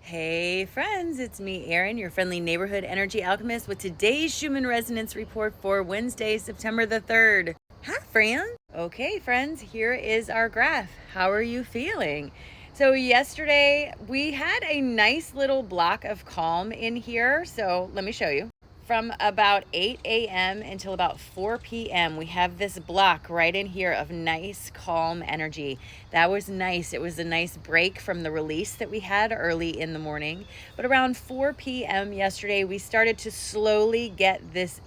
Hey friends, it's me, Erin, your friendly neighborhood energy alchemist with today's Schumann resonance report for Wednesday, September the 3rd. Hi, friends. Okay, friends, here is our graph. How are you feeling? So yesterday we had a nice little block of calm in here. So let me show you. From about 8 a.m. until about 4 p.m., we have this block right in here of nice, calm energy. That was nice. It was a nice break from the release that we had early in the morning. But around 4 p.m. yesterday, we started to slowly get this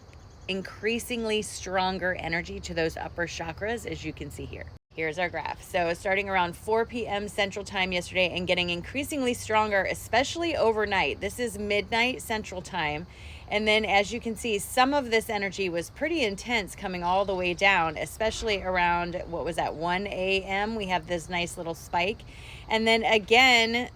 increasingly stronger energy to those upper chakras, as you can see here. Here's our graph. So starting around 4 p.m. Central Time yesterday and getting increasingly stronger, especially overnight. This is midnight Central Time. And then as you can see, some of this energy was pretty intense coming all the way down, especially around, what was that, 1 a.m. We have this nice little spike. And then again,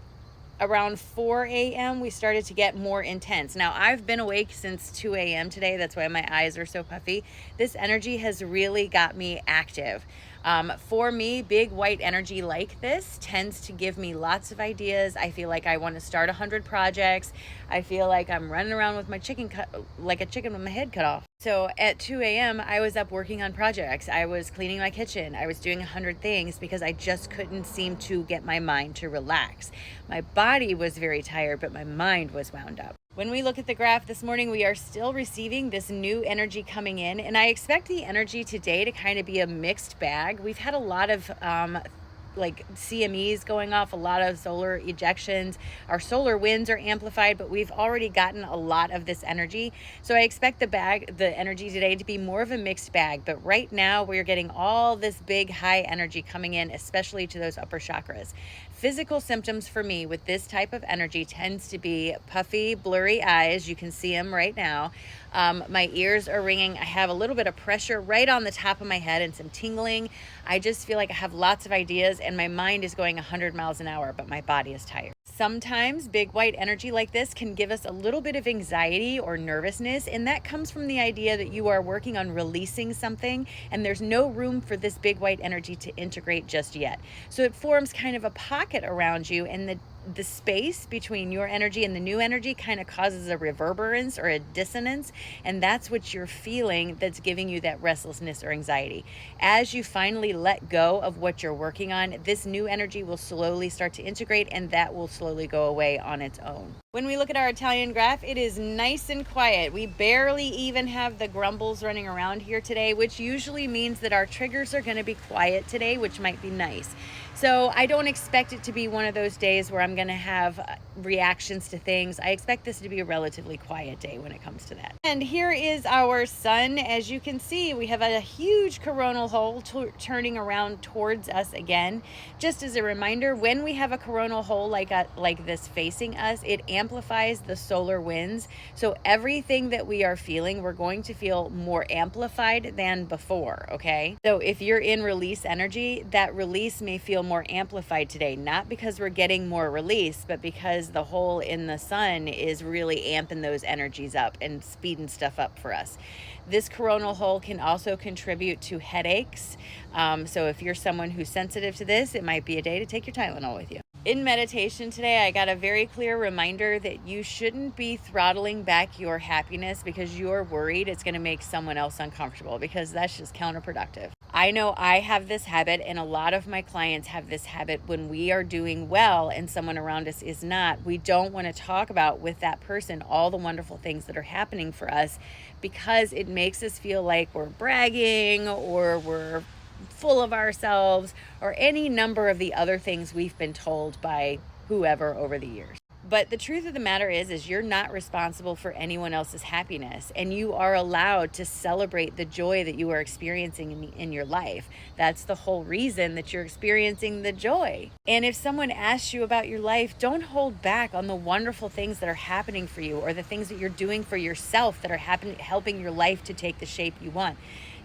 around 4 a.m. we started to get more intense. Now, I've been awake since 2 a.m. today. That's why my eyes are so puffy. This energy has really got me active. For me, big white energy like this tends to give me lots of ideas. I feel like I want to start 100 projects. I feel like I'm running around with my like a chicken with my head cut off. So at 2 a.m., I was up working on projects. I was cleaning my kitchen. I was doing 100 things because I just couldn't seem to get my mind to relax. My body was very tired, but my mind was wound up. When we look at the graph this morning, we are still receiving this new energy coming in, and I expect the energy today to kind of be a mixed bag. We've had a lot of like CMEs going off, a lot of solar ejections. Our solar winds are amplified, but we've already gotten a lot of this energy. So I expect the energy today to be more of a mixed bag. But right now we're getting all this big high energy coming in, especially to those upper chakras. Physical symptoms for me with this type of energy tends to be puffy, blurry eyes. You can see them right now. My ears are ringing. I have a little bit of pressure right on the top of my head and some tingling. I just feel like I have lots of ideas and my mind is going 100 miles an hour, but my body is tired. Sometimes big white energy like this can give us a little bit of anxiety or nervousness, and that comes from the idea that you are working on releasing something and there's no room for this big white energy to integrate just yet. So it forms kind of a pocket around you, and the space between your energy and the new energy kind of causes a reverberance or a dissonance, and that's what you're feeling that's giving you that restlessness or anxiety. As you finally let go of what you're working on, this new energy will slowly start to integrate, and that will slowly go away on its own. When we look at our Italian graph, it is nice and quiet. We barely even have the grumbles running around here today, which usually means that our triggers are going to be quiet today, which might be nice. So I don't expect it to be one of those days where I'm going to have reactions to things. I expect this to be a relatively quiet day when it comes to that. And here is our sun. As you can see, we have a huge coronal hole turning around towards us again. Just as a reminder, when we have a coronal hole like this facing us, it amplifies the solar winds. So everything that we are feeling, we're going to feel more amplified than before, okay? So if you're in release energy, that release may feel more amplified today, not because we're getting more release, but because the hole in the sun is really amping those energies up and speeding stuff up for us. This coronal hole can also contribute to headaches. So if you're someone who's sensitive to this, it might be a day to take your Tylenol with you. In meditation today, I got a very clear reminder that you shouldn't be throttling back your happiness because you're worried it's going to make someone else uncomfortable, because that's just counterproductive. I know I have this habit, and a lot of my clients have this habit. When we are doing well and someone around us is not, we don't want to talk about with that person all the wonderful things that are happening for us, because it makes us feel like we're bragging or we're full of ourselves, or any number of the other things we've been told by whoever over the years. But the truth of the matter is you're not responsible for anyone else's happiness, and you are allowed to celebrate the joy that you are experiencing in your life. That's the whole reason that you're experiencing the joy. And if someone asks you about your life, don't hold back on the wonderful things that are happening for you, or the things that you're doing for yourself that are helping your life to take the shape you want,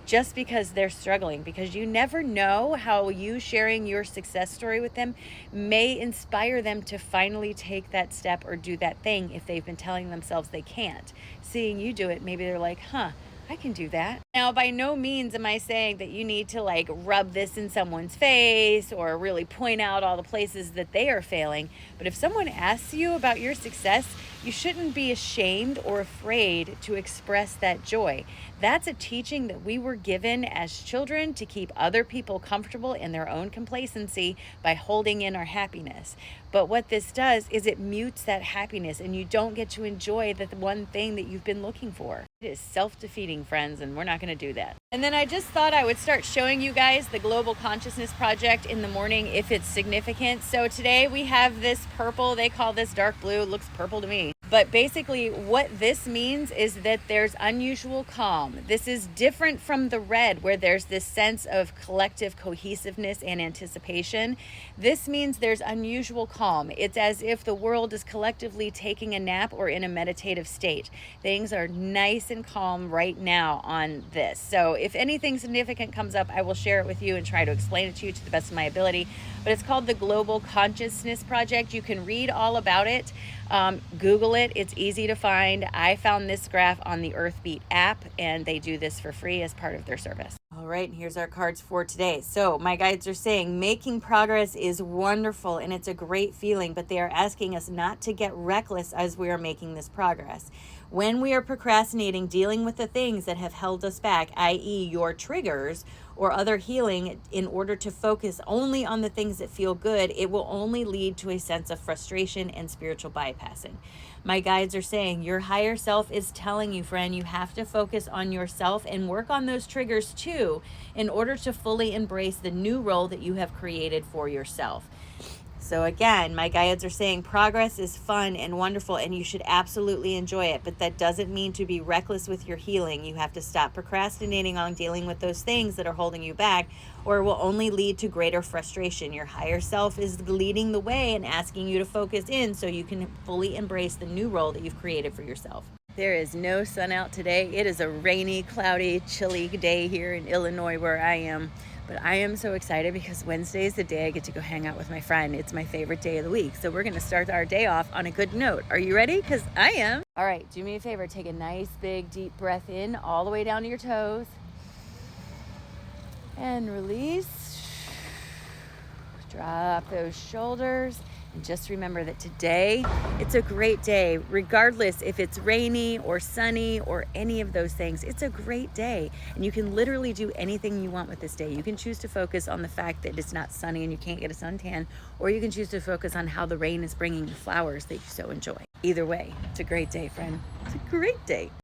just because they're struggling, because you never know how you sharing your success story with them may inspire them to finally take that step or do that thing if they've been telling themselves they can't. Seeing you do it, maybe they're like, I can do that. Now, by no means am I saying that you need to like rub this in someone's face or really point out all the places that they are failing. But if someone asks you about your success, you shouldn't be ashamed or afraid to express that joy. That's a teaching that we were given as children to keep other people comfortable in their own complacency by holding in our happiness. But what this does is it mutes that happiness and you don't get to enjoy the one thing that you've been looking for. It is self-defeating, friends, and we're not going to do that. And then I just thought I would start showing you guys the Global Consciousness Project in the morning if it's significant. So today we have this purple. They call this dark blue. It looks purple to me. But basically what this means is that there's unusual calm. This is different from the red where there's this sense of collective cohesiveness and anticipation. This means there's unusual calm. It's as if the world is collectively taking a nap or in a meditative state. Things are nice and calm right now on this. So if anything significant comes up, I will share it with you and try to explain it to you to the best of my ability. But it's called the Global Consciousness Project. You can read all about it. Google it. It's easy to find. I found this graph on the Earthbeat app, and they do this for free as part of their service. All right, and here's our cards for today. So my guides are saying making progress is wonderful and it's a great feeling, but they are asking us not to get reckless as we are making this progress. When we are procrastinating, dealing with the things that have held us back, i.e. your triggers or other healing, in order to focus only on the things that feel good, it will only lead to a sense of frustration and spiritual bypassing. My guides are saying your higher self is telling you, friend, you have to focus on yourself and work on those triggers too in order to fully embrace the new role that you have created for yourself. So again, my guides are saying progress is fun and wonderful and you should absolutely enjoy it, but that doesn't mean to be reckless with your healing. You have to stop procrastinating on dealing with those things that are holding you back, or it will only lead to greater frustration. Your higher self is leading the way and asking you to focus in so you can fully embrace the new role that you've created for yourself. There is no sun out today. It is a rainy, cloudy, chilly day here in Illinois where I am. But I am so excited because Wednesday is the day I get to go hang out with my friend. It's my favorite day of the week. So we're going to start our day off on a good note. Are you ready? Because I am. All right, do me a favor. Take a nice, big, deep breath in all the way down to your toes. And release. Drop those shoulders. And just remember that today, it's a great day, regardless if it's rainy or sunny or any of those things. It's a great day. And you can literally do anything you want with this day. You can choose to focus on the fact that it's not sunny and you can't get a suntan, or you can choose to focus on how the rain is bringing you flowers that you so enjoy. Either way, it's a great day, friend. It's a great day.